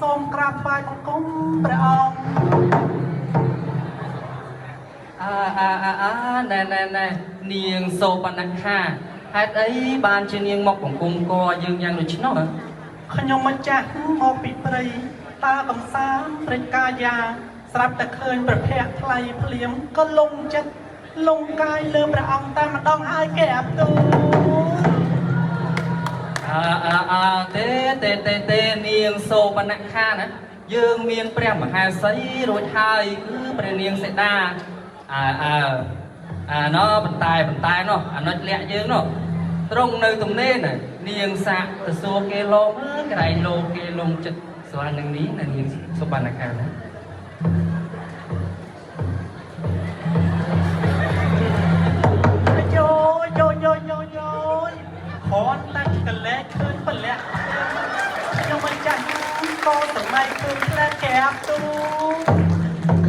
សូមក្រាបថ្វាយបង្គំព្រះអង្គណែនាងសូបនខាហេតុអីបានជានាងមកបង្គំកយើងយ៉ាងដូច្នោះខ្ញុំម្ចាស់មកពីព្រៃតាកំសាន្តព្រៃកាយាស្រាប់តែឃើញព្រះភ័ក្រថ្លៃភ្លៀមក៏លងចិត្តលងកាយលើព្រះអង្គតែម្ដងហើយគេអាប់ទូទេនាងសូបនខាណាយើងមានព្រះមហាសីរួចហើយគឺព្រះនាងសេតាណោបន្តែណោះអាណុចលាក់យើងណោះត្រង់នៅទំនេរណានាងសាក់ទៅសួរគេលោក្រែងលោគេលងចិត្តស្វានឹងនេះណានាងសូបនខាណាខនតែកលែកឃើញបលាក់ខ្ញុំមិនចាស់ក៏សម័យឃើញផ្លែកែបទូ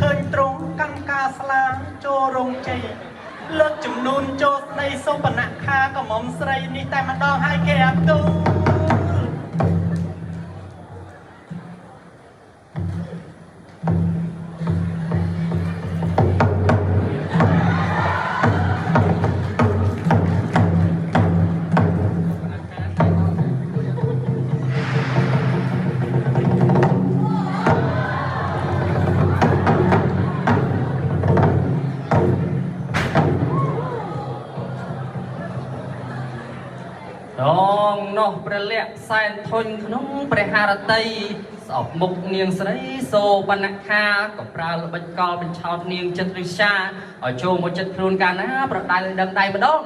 ឃើញត្រង់កាន់ការស្លាចូលរងជ័យលើកចំនួនចូលស្ដីសុបនខាកំមុំស្រីនេះតែម្ដងហើយកែបទូនោះព្រះលក្ខសែនធុញក្នុងព្រះハរតីស្អប់មុខនាងស្រីសូបនខាក៏ប្រើល្បិចកលបញ្ឆោតនាងចិត្តរិសាឲ្យចូលមកចិត្តខ្លួនកាលណាប្រដៅដឹងដៃម្ដង